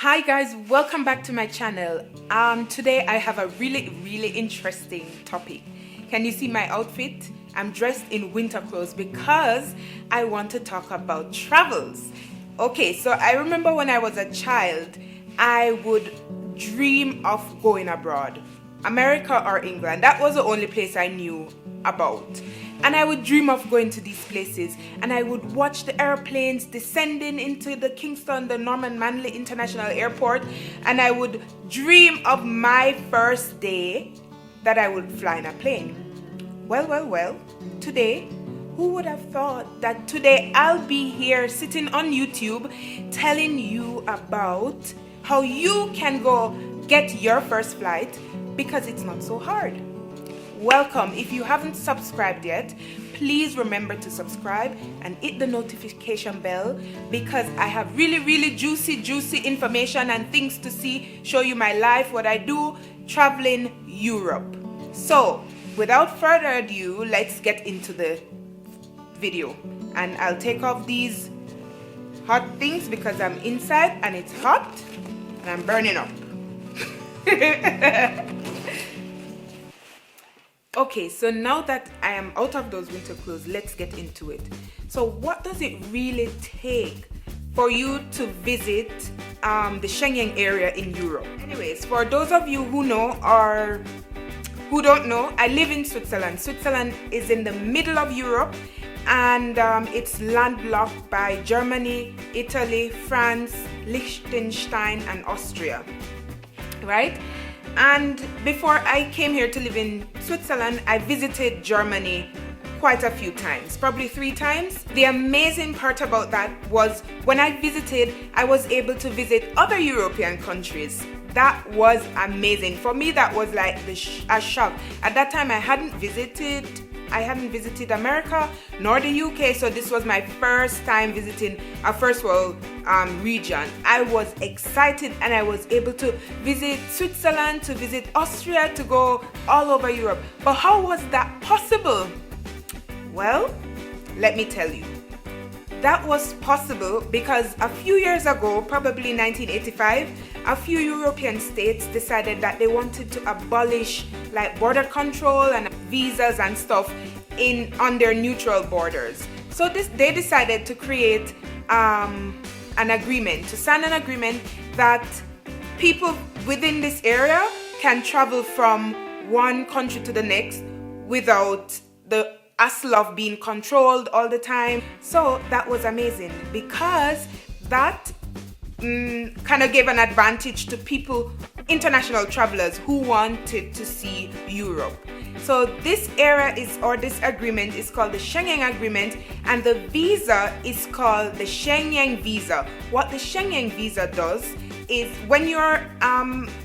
Hi guys, welcome back to my channel. Today I have a really interesting topic. Can you see my outfit? I'm dressed in winter clothes because I want to talk about travels. Okay, so I remember when I was a child, I would dream of going abroad. America or England, that was the only place I knew about. And I would dream of going to these places, and I would watch the airplanes descending into the Kingston, the Norman Manley International Airport, and I would dream of my first day that I would fly in a plane. Well, today, who would have thought that today I'll be here sitting on YouTube telling you about how you can go get your first flight because it's not so hard. Welcome. If you haven't subscribed yet, please remember to subscribe and hit the notification bell because I have really juicy information and things to see, show you my life, what I do traveling Europe. So without further ado, let's get into the video, and I'll take off these hot things because I'm inside and it's hot and I'm burning up. Okay, so now that I am out of those winter clothes, let's get into it. So what does it really take for you to visit the Schengen Area in Europe? Anyways, for those of you who know or who don't know, I live in Switzerland. Switzerland is in the middle of Europe, and it's landlocked by Germany, Italy, France, Liechtenstein, and Austria, right? And before I came here to live in Switzerland, I visited Germany quite a few times, probably 3 times. The amazing part about that was when I visited, I was able to visit other European countries. That was amazing. For me, that was like a shock. At that time, I hadn't visited America nor the UK, so this was my first time visiting a first world region. I was excited, and I was able to visit Switzerland, to visit Austria, to go all over Europe. But how was that possible? Well, let me tell you. That was possible because a few years ago, probably 1985, a few European states decided that they wanted to abolish like border control and visas and stuff on their neutral borders. So they decided to create an agreement, to sign an agreement that people within this area can travel from one country to the next without the hassle of being controlled all the time. So that was amazing because that kind of gave an advantage to people, international travelers who wanted to see Europe. So this this agreement is called the Schengen Agreement, and the visa is called the Schengen Visa. What the Schengen Visa does is when you're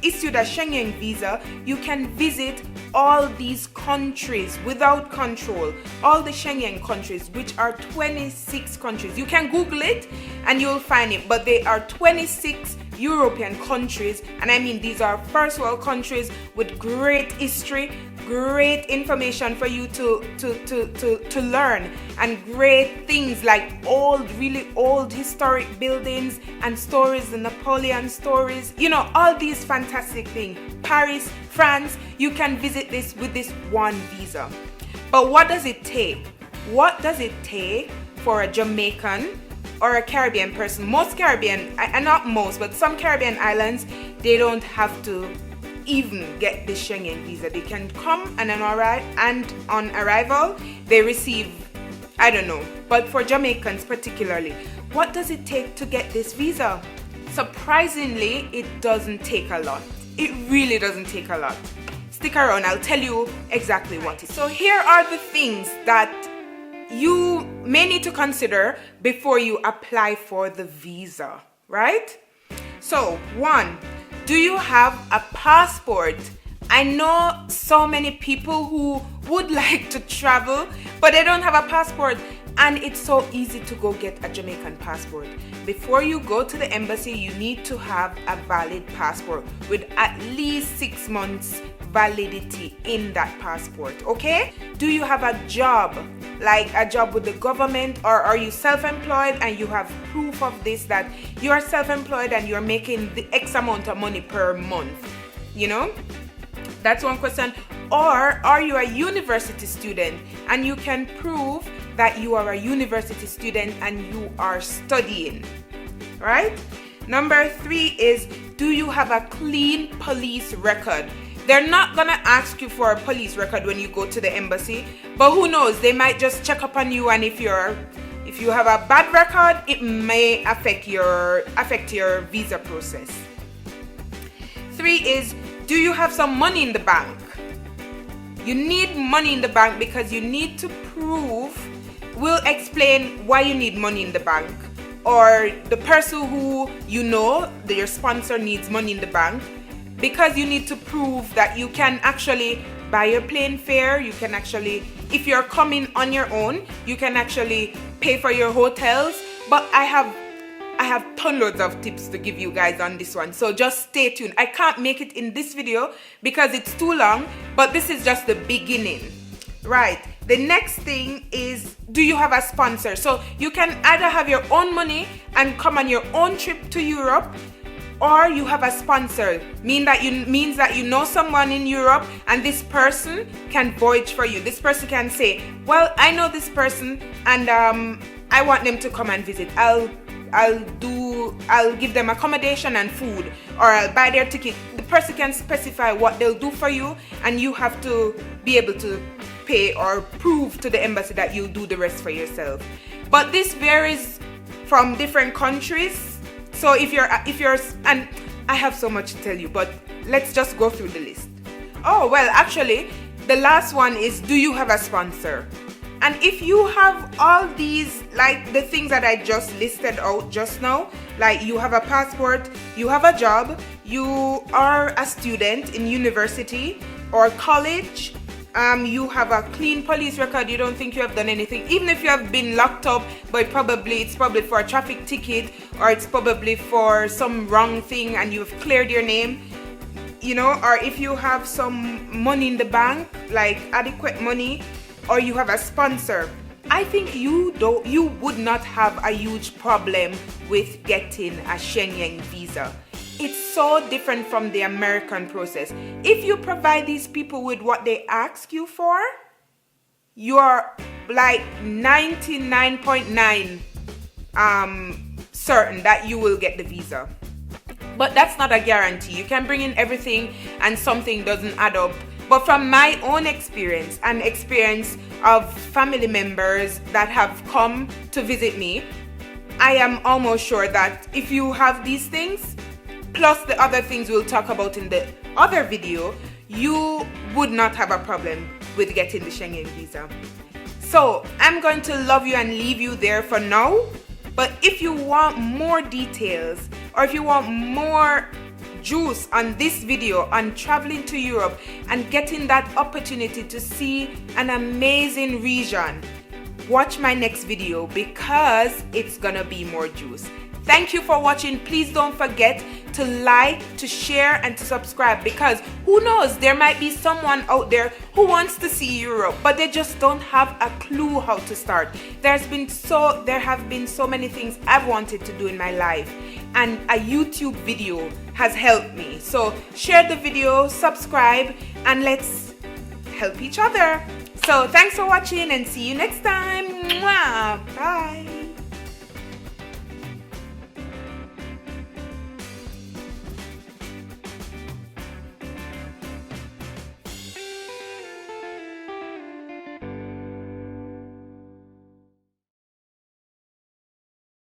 issued a Schengen Visa, you can visit all these countries without control, all the Schengen countries, which are 26 countries. You can Google it and you'll find it, but they are 26 European countries, and I mean these are first world countries with great history, great information for you to learn, and great things like really old historic buildings and stories, the Napoleon stories, you know, all these fantastic things. Paris, France, you can visit this with this one visa. But what does it take? What does it take for a Jamaican or a Caribbean person? Most Caribbean, and not most, but some Caribbean islands, they don't have to even get the Schengen visa. They can come and on arrival, they receive, I don't know. But for Jamaicans particularly, what does it take to get this visa? Surprisingly, it doesn't take a lot. It really doesn't take a lot. Stick around, I'll tell you exactly what it is. So here are the things that you may need to consider before you apply for the visa, right? So 1, do you have a passport? I know so many people who would like to travel, but they don't have a passport, and it's so easy to go get a Jamaican passport. Before you go to the embassy, you need to have a valid passport with at least 6 months validity in that passport, okay? Do you have a job, like a job with the government, or are you self-employed and you have proof of this, that you are self-employed and you're making the X amount of money per month, you know? That's one question. Or are you a university student and you can prove that you are a university student and you are studying, right? Number 3 is, do you have a clean police record? They're not gonna ask you for a police record when you go to the embassy, but who knows, they might just check up on you, and if you have a bad record, it may affect your visa process. 3 is, do you have some money in the bank? You need money in the bank because you need to prove, we'll explain why you need money in the bank, or the person who you know, your sponsor, needs money in the bank, because you need to prove that you can actually buy your plane fare, you can actually, if you're coming on your own, you can actually pay for your hotels. But I have tons of tips to give you guys on this one, so just stay tuned. I can't make it in this video because it's too long, but this is just the beginning. Right, the next thing is, do you have a sponsor? So you can either have your own money and come on your own trip to Europe, or you have a sponsor, means that you know someone in Europe and this person can voyage for you. This person can say, well, I know this person and I want them to come and visit. I'll give them accommodation and food, or I'll buy their ticket. The person can specify what they'll do for you, and you have to be able to pay or prove to the embassy that you'll do the rest for yourself. But this varies from different countries. So if you're, and I have so much to tell you, but let's just go through the list. Oh, well, actually, the last one is, do you have a sponsor? And if you have all these, like the things that I just listed out just now, like you have a passport, you have a job, you are a student in university or college, you have a clean police record, you don't think you have done anything, even if you have been locked up, but it's probably for a traffic ticket, or it's probably for some wrong thing and you've cleared your name, you know, or if you have some money in the bank, like adequate money, or you have a sponsor, I think you would not have a huge problem with getting a Schengen visa. It's so different from the American process. If you provide these people with what they ask you for, you're like 99.9 certain that you will get the visa. But that's not a guarantee. You can bring in everything and something doesn't add up. But from my own experience and experience of family members that have come to visit me, I am almost sure that if you have these things, plus the other things we'll talk about in the other video, you would not have a problem with getting the Schengen visa. So I'm going to love you and leave you there for now. But if you want more details, or if you want more juice on this video on traveling to Europe and getting that opportunity to see an amazing region, watch my next video because it's gonna be more juice. Thank you for watching. Please don't forget to like, to share, and to subscribe, because who knows, there might be someone out there who wants to see Europe, but they just don't have a clue how to start. There have been so many things I've wanted to do in my life, and a YouTube video has helped me. So share the video, subscribe, and let's help each other. So thanks for watching and see you next time. Mwah. Bye.